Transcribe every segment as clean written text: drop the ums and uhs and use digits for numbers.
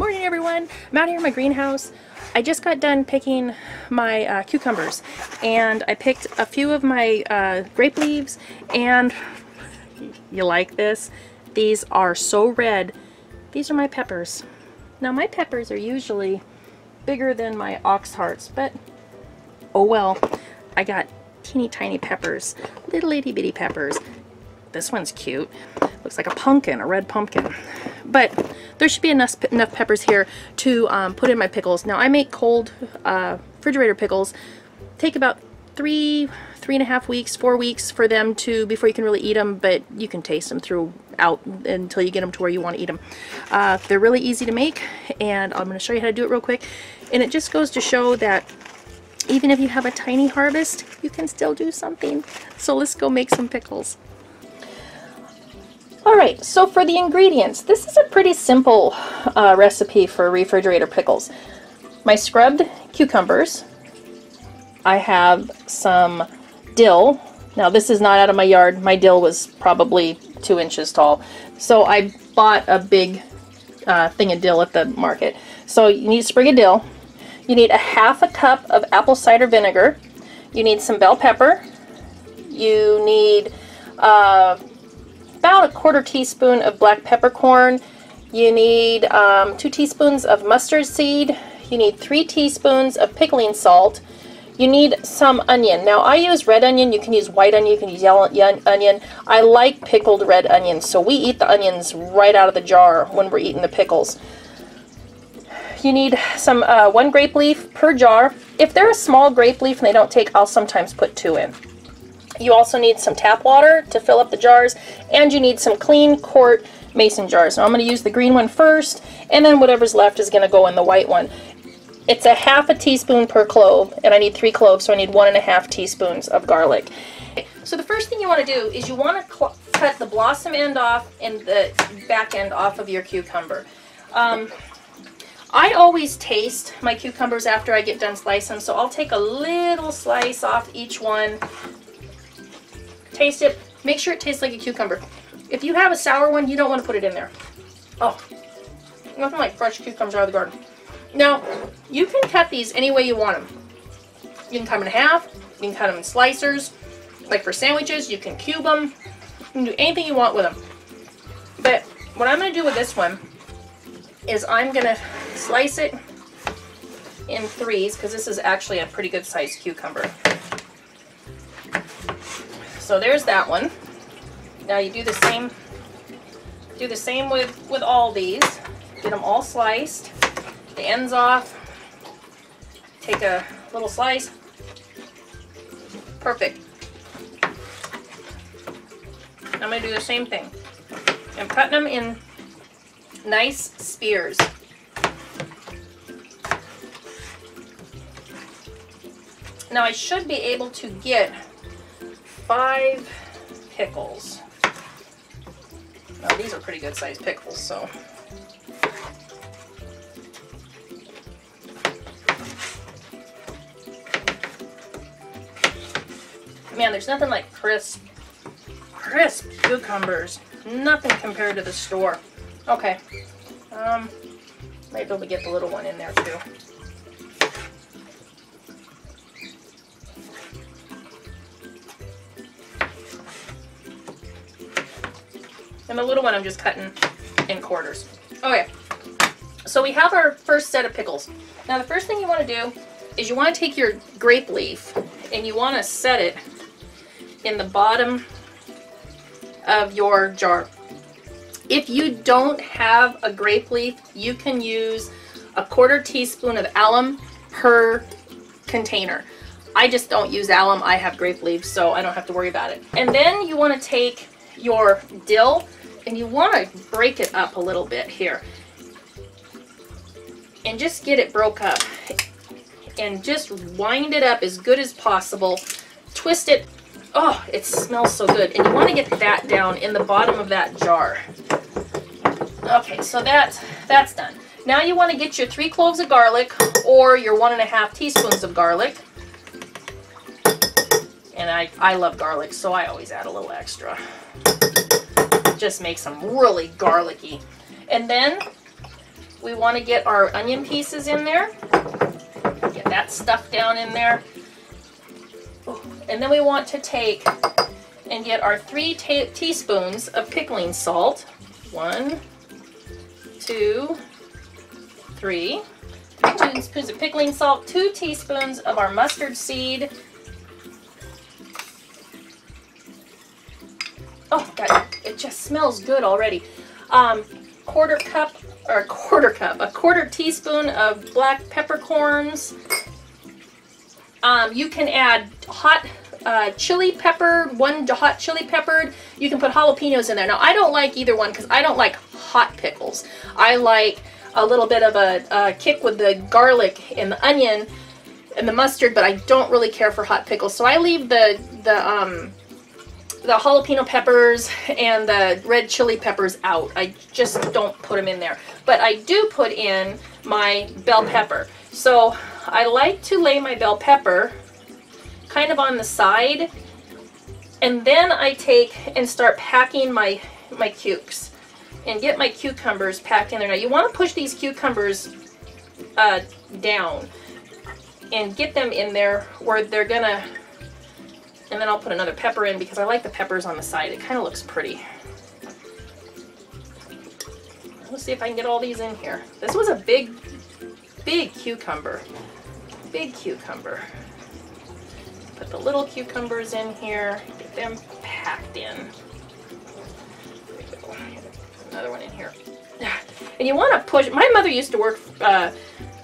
morning, everyone. I'm out here in my greenhouse. I just got done picking my cucumbers, and I picked a few of my grape leaves, and you like this? These are so red. These are my peppers. Now my peppers are usually bigger than my ox hearts, but oh well. I got teeny tiny peppers, little itty bitty peppers. This one's cute. Looks like a pumpkin, a red pumpkin. But there should be enough peppers here to put in my pickles. Now I make cold refrigerator pickles. Take about 3.5 weeks, 4 weeks for them to, before you can really eat them, but you can taste them throughout until you get them to where you want to eat them. They're really easy to make, and I'm going to show you how to do it real quick. And it just goes to show that even if you have a tiny harvest, you can still do something. So let's go make some pickles. Alright, so for the ingredients, this is a pretty simple recipe for refrigerator pickles. My scrubbed cucumbers. I have some dill. Now this is not out of my yard. My dill was probably 2 inches tall. So I bought a big thing of dill at the market. So you need a sprig of dill. You need a half a cup of apple cider vinegar. You need some bell pepper. You need about a 1/4 teaspoon of black peppercorn. You need 2 teaspoons of mustard seed. You need 3 teaspoons of pickling salt. You need some onion. Now I use red onion. You can use white onion. You can use yellow onion. I like pickled red onions, so we eat the onions right out of the jar when we're eating the pickles. You need some 1 grape leaf per jar. If they're a small grape leaf and they don't take, I'll sometimes put 2 in. You also need some tap water to fill up the jars, and you need some clean quart mason jars. Now I'm going to use the green one first, and then whatever's left is going to go in the white one. It's a half a teaspoon per clove, and I need 3 cloves, so I need 1.5 teaspoons of garlic. So the first thing you want to do is you want to cut the blossom end off and the back end off of your cucumber. I always taste my cucumbers after I get done slicing, so I'll take a little slice off each one. Taste it. Make sure it tastes like a cucumber. If you have a sour one, you don't want to put it in there. Oh, nothing like fresh cucumbers out of the garden. Now, you can cut these any way you want them. You can cut them in half. You can cut them in slicers. Like for sandwiches, you can cube them. You can do anything you want with them. But what I'm going to do with this one is I'm going to slice it in 3s, because this is actually a pretty good sized cucumber. So there's that one. Now you do the same. Do the same with all these. Get them all sliced. The ends off. Take a little slice. Perfect. I'm going to do the same thing. I'm cutting them in nice spears. Now I should be able to get 5 pickles. Now these are pretty good sized pickles, so. Man, there's nothing like crisp cucumbers. Nothing compared to the store. Okay. Might be able to get the little one in there too. And the little one I'm just cutting in quarters. Okay, so we have our first set of pickles. Now the first thing you want to do is you want to take your grape leaf and you want to set it in the bottom of your jar. If you don't have a grape leaf, you can use a 1/4 teaspoon of alum per container. I just don't use alum. I have grape leaves, so I don't have to worry about it. And then you want to take your dill and you want to break it up a little bit here and just get it broke up and just wind it up as good as possible. Twist it. Oh, it smells so good. And you want to get that down in the bottom of that jar. Okay, so that's done. Now you want to get your 3 cloves of garlic or your 1.5 teaspoons of garlic. And I love garlic, so I always add a little extra. Just makes them really garlicky. And then we want to get our onion pieces in there. Get that stuff down in there. And then we want to take and get our 3 teaspoons of pickling salt. 1, 2, 3. 3 teaspoons of pickling salt, 2 teaspoons of our mustard seed. Oh God, it just smells good already. A quarter teaspoon of black peppercorns. You can add hot chili pepper, 1 hot chili peppered. You can put jalapenos in there. Now I don't like either one because I don't like hot pickles. I like a little bit of a kick with the garlic and the onion and the mustard, but I don't really care for hot pickles. So I leave the jalapeno peppers and the red chili peppers out. I just don't put them in there. But I do put in my bell pepper. So I like to lay my bell pepper kind of on the side, and then I take and start packing my cukes and get my cucumbers packed in there. Now you want to push these cucumbers down and get them in there where they're gonna, and then I'll put another pepper in because I like the peppers on the side. It kind of looks pretty. Let's see if I can get all these in here. This was a big cucumber. Big cucumber. Put the little cucumbers in here. Get them packed in. There we go. Another one in here. And you want to push. My mother used to work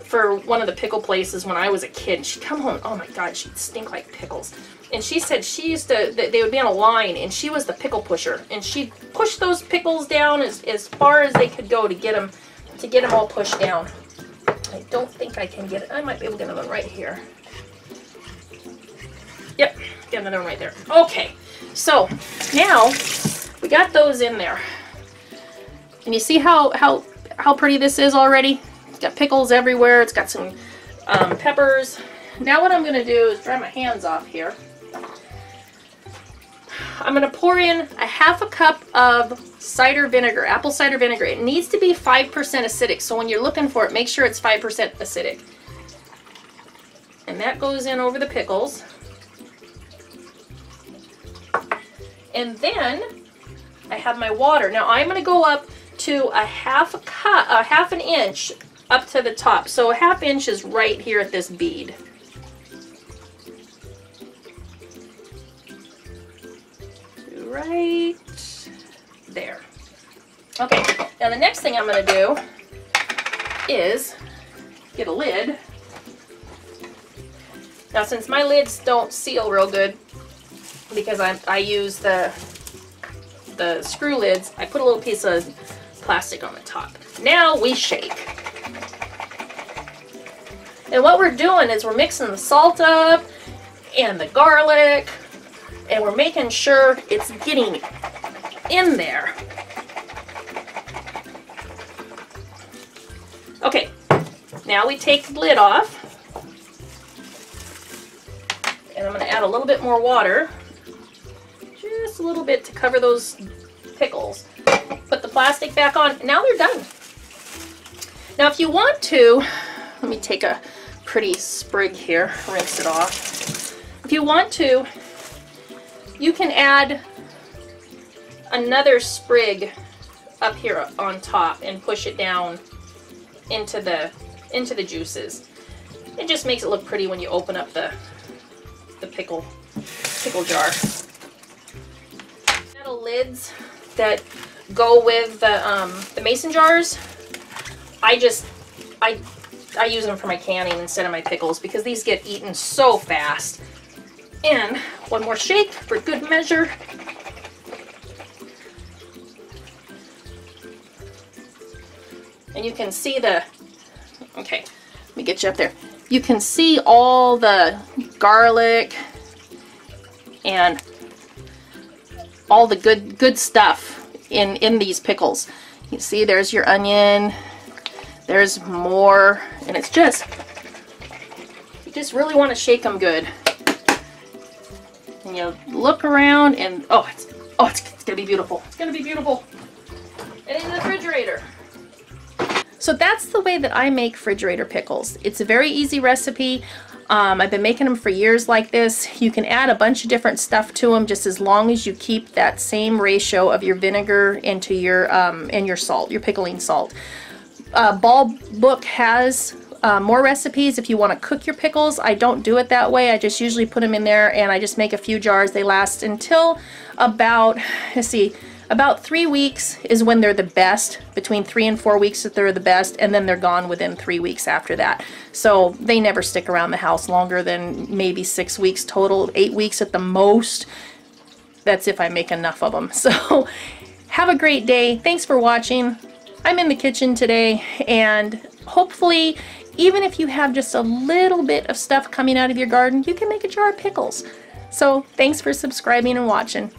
for one of the pickle places when I was a kid. She'd come home, oh my God, she'd stink like pickles. And she said she used to, they would be on a line, and she was the pickle pusher. And she'd push those pickles down as far as they could go to get them all pushed down. I don't think I can get it. I might be able to get another one right here. Yep, get another one right there. Okay, so now we got those in there. And you see how pretty this is already? It's got pickles everywhere. It's got some peppers. Now what I'm going to do is dry my hands off here. I'm going to pour in a half a cup of cider vinegar, apple cider vinegar. It needs to be 5% acidic, so when you're looking for it, make sure it's 5% acidic. And that goes in over the pickles. And then I have my water. Now I'm going to go up to a half an inch up to the top. So a half inch is right here at this bead. Right there. Okay, now the next thing I'm going to do is get a lid. Now since my lids don't seal real good, because I use the screw lids, I put a little piece of plastic on the top. Now we shake. And what we're doing is we're mixing the salt up and the garlic, and we're making sure it's getting in there. Okay, now we take the lid off, and I'm going to add a little bit more water, just a little bit to cover those pickles. Put the plastic back on. Now they're done. Now if you want to, let me take a pretty sprig here, rinse it off. If you want to, you can add another sprig up here on top and push it down into the juices. It just makes it look pretty when you open up the pickle jar. Metal lids that go with the mason jars. I use them for my canning instead of my pickles because these get eaten so fast. And one more shake for good measure. And you can see okay, let me get you up there. You can see all the garlic and all the good stuff in these pickles. You see there's your onion, there's more, and it's just, you just really want to shake them good. And you look around and it's gonna be beautiful. It's gonna be beautiful. And in the refrigerator. So that's the way that I make refrigerator pickles. It's a very easy recipe. I've been making them for years like this. You can add a bunch of different stuff to them just as long as you keep that same ratio of your vinegar into your and your salt, your pickling salt. Ball Book has more recipes if you want to cook your pickles. I don't do it that way. I just usually put them in there and I just make a few jars. They last until about, let's see, about 3 weeks is when they're the best. Between 3 and 4 weeks that they're the best, and then they're gone within 3 weeks after that. So they never stick around the house longer than maybe 6 weeks total, 8 weeks at the most. That's if I make enough of them. So have a great day. Thanks for watching. I'm in the kitchen today, and hopefully, even if you have just a little bit of stuff coming out of your garden, you can make a jar of pickles. So thanks for subscribing and watching.